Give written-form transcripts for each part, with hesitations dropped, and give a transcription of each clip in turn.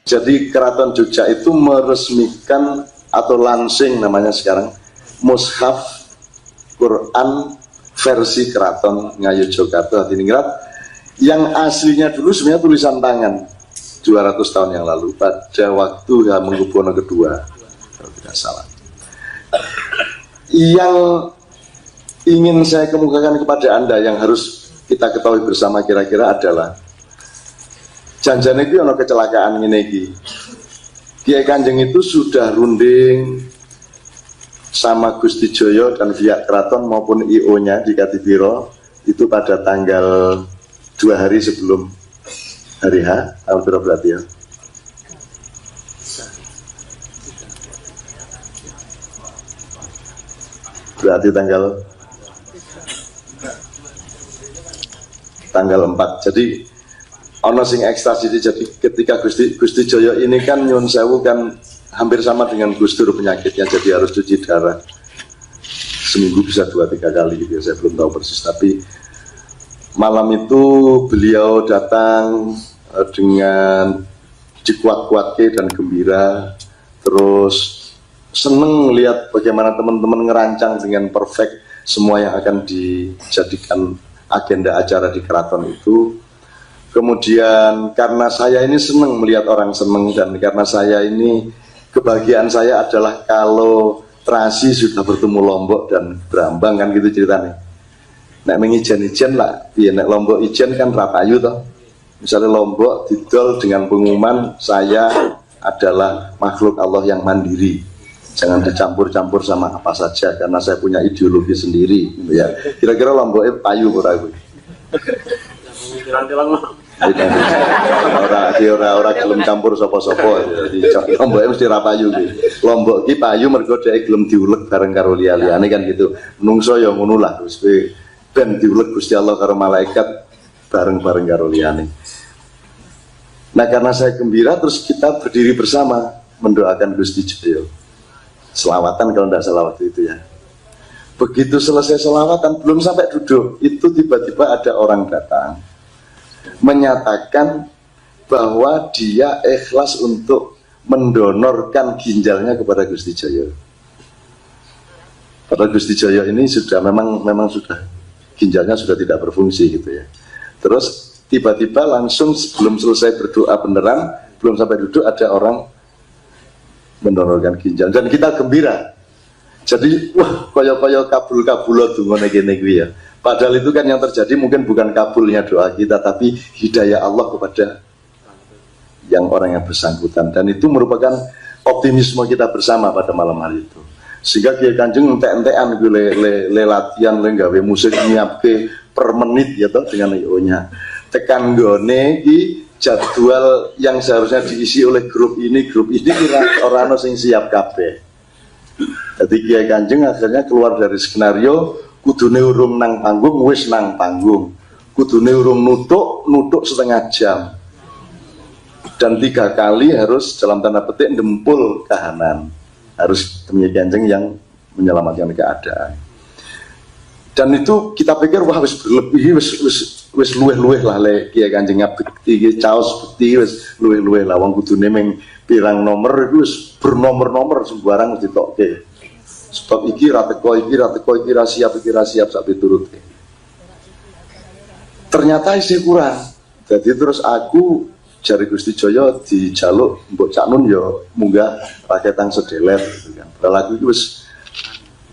Jadi Keraton Jogja itu meresmikan atau launching namanya sekarang Mushaf Quran versi Keraton Ngayogyakarta Hadiningrat, yang aslinya dulu sebenarnya tulisan tangan 200 tahun yang lalu pada waktu Hamengkubuwono kedua kalau tidak salah. Yang ingin saya kemukakan kepada Anda yang harus kita ketahui bersama kira-kira adalah janjane itu ono kecelakaan ngene iki. Kiai Kanjeng itu sudah runding sama Gusti Joyo dan pihak keraton maupun IO-nya di Kadipiro itu pada tanggal 2 hari sebelum hari H, tanggal berapa berarti ya? Berarti tanggal 4. Jadi ono sing ekstasi. Jadi ketika Gusti Joyo ini kan nyun sewu kan hampir sama dengan Gus Dur penyakitnya, jadi harus cuci darah seminggu bisa 2-3 kali gitu ya, saya belum tahu persis. Tapi malam itu beliau datang dengan dikuat-kuatke dan gembira, terus seneng lihat bagaimana teman-teman ngerancang dengan perfect semua yang akan dijadikan agenda acara di keraton itu. Kemudian karena saya ini seneng melihat orang seneng, dan karena saya ini kebahagiaan saya adalah kalau terasi sudah bertemu Lombok dan Brambang kan gitu ceritanya. Nek mengijen-ijen lah, ya nek Lombok ijen kan rapayu toh. Misalnya Lombok didol dengan pengumuman saya adalah makhluk Allah yang mandiri, jangan dicampur-campur sama apa saja karena saya punya ideologi sendiri gitu ya. Kira-kira Lomboknya payu ora kuwi. Ora gelem campur sapa-sapa. Jadi Lomboknya mesti ra payu kuwi. Lombok ki payu mergo dhek gelem diulek bareng karo liya-liyane kan gitu. Menungso ya ngono lah, wis ben diulek Gusti Allah karo malaikat bareng-bareng karo liyane. Nah karena saya gembira, terus kita berdiri bersama mendoakan Gusti Joyo. Selawatan kalau tidak salah waktu itu ya. Begitu selesai selawatan, belum sampai duduk, itu tiba-tiba ada orang datang menyatakan bahwa dia ikhlas untuk mendonorkan ginjalnya kepada Gusti Joyo. Padahal Gusti Joyo ini sudah memang sudah ginjalnya sudah tidak berfungsi gitu ya. Terus tiba-tiba langsung sebelum selesai berdoa beneran, belum sampai duduk ada orang mendonorkan ginjal dan kita gembira. Jadi wah kaya-kaya kabul-kabul dungane kene kuwi ya. Padahal itu kan yang terjadi mungkin bukan kabulnya doa kita, tapi hidayah Allah kepada yang orang yang bersangkutan, dan itu merupakan optimisme kita bersama pada malam hari itu. Sehingga Kiai Kanjeng entek-entekan le latihan le gawe musik nyiapke per menit ya toh dengan IO-nya. Tekan gone iki jadwal yang seharusnya diisi oleh grup ini kira orang sing siap kabeh. Jadi Kiai Kanjeng akhirnya keluar dari skenario kudune urung nang panggung, wis nang panggung. Kudune urung nutuk setengah jam. Dan 3 kali harus dalam tanda petik dempul kahanan. Harus demi Kanjeng yang menyelamatkan keadaan. Dan itu kita pikir wah wis berlebih, wis luweh-luweh lah le Kiai Kanjeng ngabekti iki caos bekti wis luweh-luweh lah, wong kudune ming pirang nomor iku wis bernomor-nomor sembarang ditokke. Sebab iki ra teko iki ra siap sak piturute. Ternyata isi kurang. Jadi terus aku jari Gusti Joyo dijaluk mbok Cak Nun yo munggah raketang sedeler gitu kan. Padahal aku iki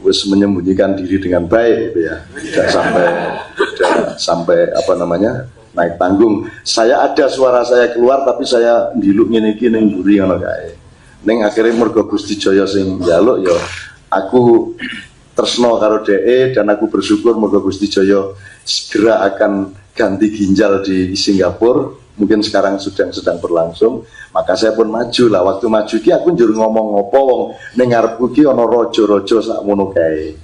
wis menyembunyikan diri dengan baik gitu ya. Tidak sampai apa namanya naik panggung. Saya ada suara saya keluar tapi saya ndiluk ngene iki ning mburi ngono kae. Ning akhire mergo Gusti Joyo sing njaluk yo aku tresno karo DE dan aku bersyukur mergo Gusti Joyo segera akan ganti ginjal di Singapura. Mungkin sekarang sedang berlangsung, maka saya pun maju lah. Waktu maju ki aku njur ngomong ngopo wong ning ngarepku ki ana raja-raja sak ngono kae.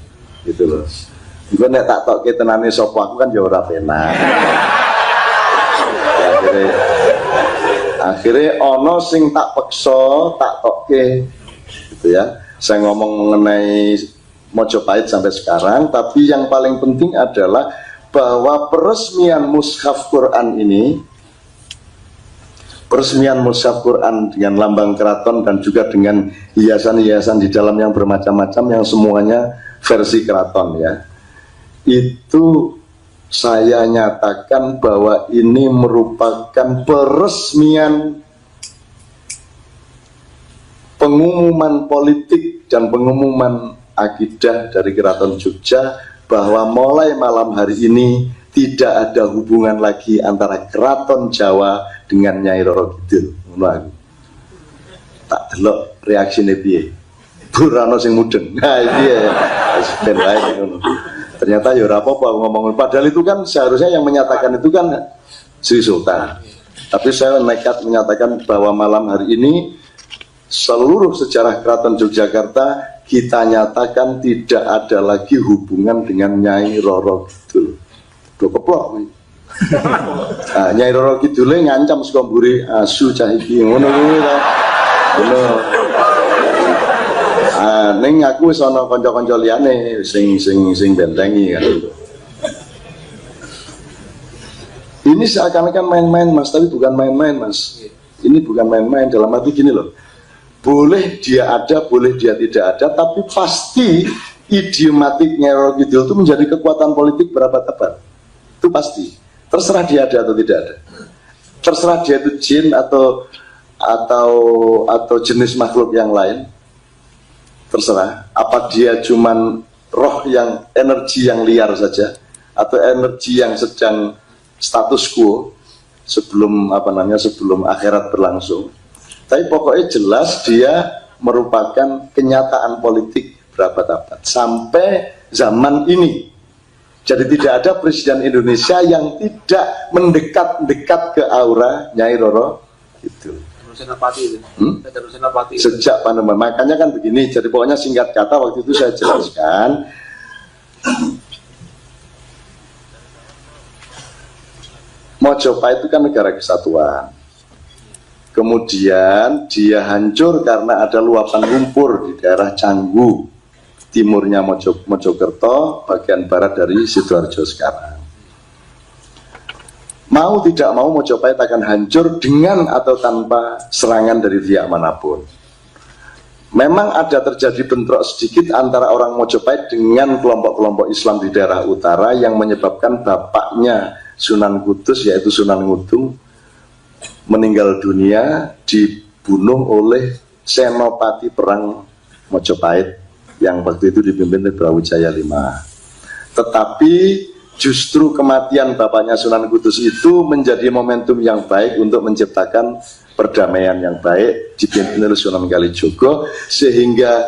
Gitu loh. Iku nek tak tokke tenane sapa aku kan ya ora penak. Akhirnya ana sing tak peksa, tak tokke gitu ya. Saya ngomong mengenai Mojopahit sampai sekarang, tapi yang paling penting adalah bahwa peresmian Mushaf Quran ini peresmian mushaf Quran dengan lambang keraton dan juga dengan hiasan-hiasan di dalam yang bermacam-macam yang semuanya versi keraton ya. Itu saya nyatakan bahwa ini merupakan peresmian pengumuman politik dan pengumuman akidah dari Keraton Jogja bahwa mulai malam hari ini tidak ada hubungan lagi antara Keraton Jawa dengan Nyai Roro Kidul. Tak delok reaksine piye. Burano sing mudeng. Nah, iya. Ben wae ngono. Ternyata ya ora apa-apa ngomong. Padahal itu kan seharusnya yang menyatakan itu kan Sri Sultan. Tapi saya nekat menyatakan bahwa malam hari ini seluruh sejarah Keraton Yogyakarta kita nyatakan tidak ada lagi hubungan dengan Nyai Roro Kidul. Do keplok. Nah, Nyai Roro Kidule ngancam saka mburi asu cah iki ngono kuwi ta. Ngono. Ah, ning aku wis ana kanca-kanca liyane sing bentengi kan. Ini seakan-akan main-main Mas, tapi bukan main-main Mas. Ini bukan main-main, dalam arti gini loh. Boleh dia ada, boleh dia tidak ada, tapi pasti idiomatiknya Roro Kidul itu menjadi kekuatan politik berapa tepat. Itu pasti. Terserah dia ada atau tidak ada. Terserah dia itu jin atau jenis makhluk yang lain. Terserah. Apa dia cuman roh yang energi yang liar saja atau energi yang sedang status quo sebelum sebelum akhirat berlangsung. Tapi pokoknya jelas dia merupakan kenyataan politik berapa tabat sampai zaman ini. Jadi tidak ada presiden Indonesia yang tidak mendekat-dekat ke aura Nyai Roro itu. Sejak pandemi. Makanya kan begini. Jadi pokoknya singkat kata waktu itu saya jelaskan. Mojopahit itu kan negara kesatuan. Kemudian dia hancur karena ada luapan lumpur di daerah Canggu, timurnya Mojokerto, bagian barat dari Sidoarjo sekarang. Mau tidak mau Mojopahit akan hancur dengan atau tanpa serangan dari pihak manapun. Memang ada terjadi bentrok sedikit antara orang Mojopahit dengan kelompok-kelompok Islam di daerah utara yang menyebabkan bapaknya Sunan Kudus yaitu Sunan Ngudung meninggal dunia dibunuh oleh senopati perang Mojopahit yang waktu itu dipimpin oleh Brawijaya V. Tetapi justru kematian bapaknya Sunan Kudus itu menjadi momentum yang baik untuk menciptakan perdamaian yang baik dipimpin oleh Sunan Kalijogo, sehingga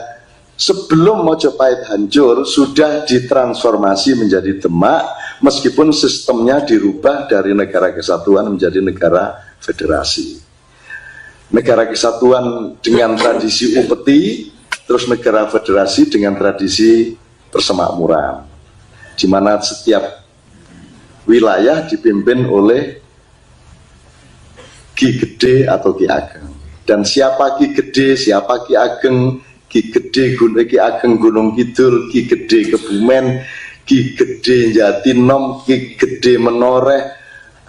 sebelum Mojopahit hancur sudah ditransformasi menjadi Demak, meskipun sistemnya dirubah dari negara kesatuan menjadi negara federasi. Negara kesatuan dengan tradisi upeti, terus negara federasi dengan tradisi persemakmuran, di mana setiap wilayah dipimpin oleh Ki Gede atau Ki Ageng. Dan siapa Ki Gede, siapa Ki Ageng, Ki Gede Ki Ageng Gunung Kidul, Ki Gede Kebumen, Ki Gede Jatinom, Ki Gede Menoreh,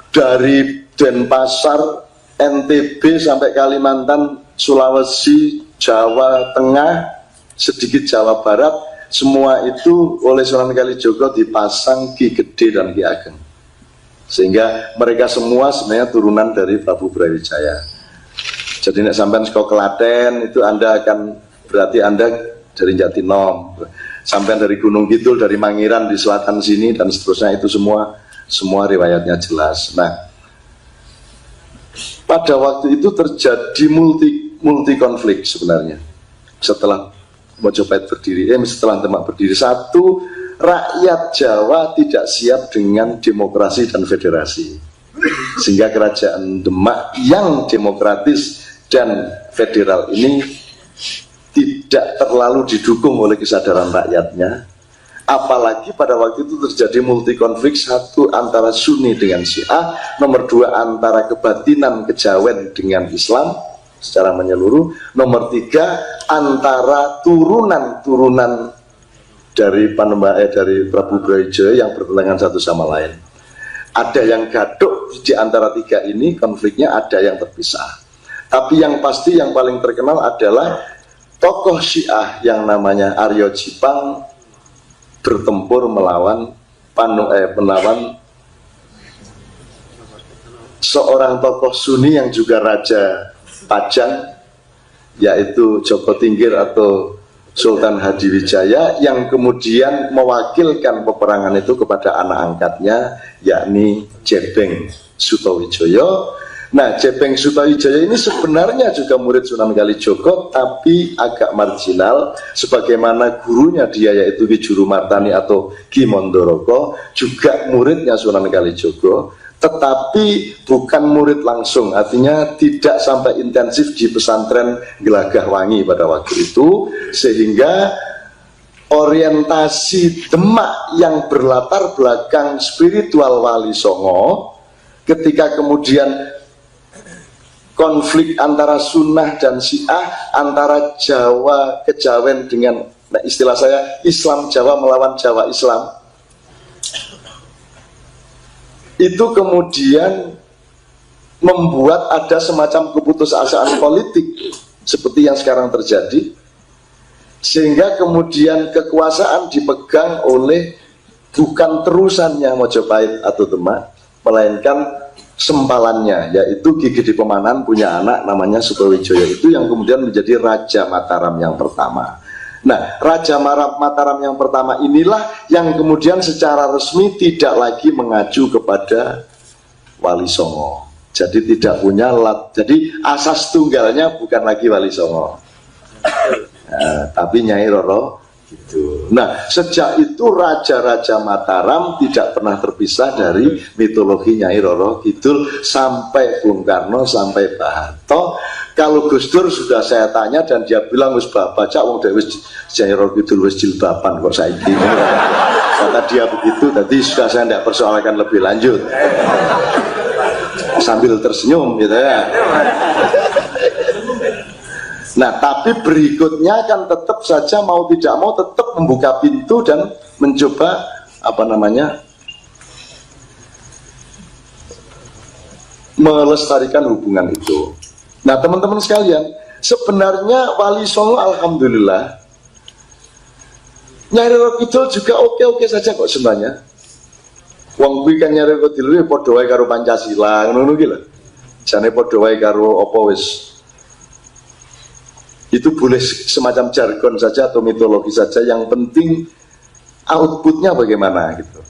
dari Denpasar, NTB sampai Kalimantan, Sulawesi, Jawa Tengah, sedikit Jawa Barat, semua itu oleh Sunan Kalijogo dipasang Ki Gede dan Ki Ageng. Sehingga mereka semua sebenarnya turunan dari Prabu Brawijaya. Jadi nek sampean saka Klaten itu Anda akan berarti Anda dari Jatinom. Sampean dari Gunung Kidul, dari Mangiran di selatan sini dan seterusnya, itu semua riwayatnya jelas. Nah, pada waktu itu terjadi multi konflik sebenarnya. Setelah Mojopahit berdiri, setelah Demak berdiri, satu, rakyat Jawa tidak siap dengan demokrasi dan federasi, sehingga kerajaan Demak yang demokratis dan federal ini tidak terlalu didukung oleh kesadaran rakyatnya. Apalagi pada waktu itu terjadi multi konflik, satu antara Sunni dengan Syiah, nomor dua antara kebatinan kejawen dengan Islam secara menyeluruh, nomor tiga antara turunan-turunan dari Prabu Brawijaya yang bertentangan satu sama lain. Ada yang gaduk di antara tiga ini konfliknya ada yang terpisah. Tapi yang pasti yang paling terkenal adalah tokoh Syiah yang namanya Aryo Jipang bertempur melawan seorang tokoh Sunni yang juga Raja Pajang, yaitu Joko Tingkir atau Sultan Hadiwijaya, yang kemudian mewakilkan peperangan itu kepada anak angkatnya, yakni Jebeng Sutawijaya. Nah, Jebeng Sutawijaya ini sebenarnya juga murid Sunan Kalijogo, tapi agak marginal, sebagaimana gurunya dia yaitu Ki Juru Martani atau Ki Mondoroko, juga muridnya Sunan Kalijogo, tetapi bukan murid langsung, artinya tidak sampai intensif di pesantren Gelagah Wangi pada waktu itu, sehingga orientasi Demak yang berlatar belakang spiritual Wali Songo, ketika kemudian konflik antara Sunnah dan Syiah, antara Jawa Kejawen dengan, nah istilah saya, Islam Jawa melawan Jawa Islam, itu kemudian membuat ada semacam keputusasaan politik seperti yang sekarang terjadi, sehingga kemudian kekuasaan dipegang oleh bukan terusannya Mojopahit atau Demak, melainkan sempalannya, yaitu Ki Gede Pemanan punya anak namanya Sutawijaya, itu yang kemudian menjadi Raja Mataram yang pertama. Nah, Raja Mataram yang pertama inilah yang kemudian secara resmi tidak lagi mengacu kepada Wali Songo. Jadi tidak punya jadi asas tunggalnya bukan lagi Wali Songo, nah, tapi Nyai Roro gitu. Nah, sejak itu Raja-Raja Mataram tidak pernah terpisah dari mitologi Nyai Roro Kidul sampai Bung Karno, sampai Pak Harto. Kalau Gus Dur sudah saya tanya dan dia bilang wis baca wong dewe Nyai Roro Kidul wis jilbaban kok saiki. Kata dia begitu, tadi sudah saya tidak persoalkan lebih lanjut. Sambil tersenyum gitu ya. Nah, tapi berikutnya kan tetap saja mau tidak mau tetap membuka pintu dan mencoba melestarikan hubungan itu. Nah, teman-teman sekalian, sebenarnya Wali Songo alhamdulillah, Nyai Roro Kidul juga oke-oke saja kok sebenarnya. Wong kuwi kan Nyai Roro Kidul padha wae karo Pancasila, ngono ki lho. Jane padha wae karo apa wis. Itu boleh semacam jargon saja atau mitologi saja, yang penting outputnya bagaimana gitu.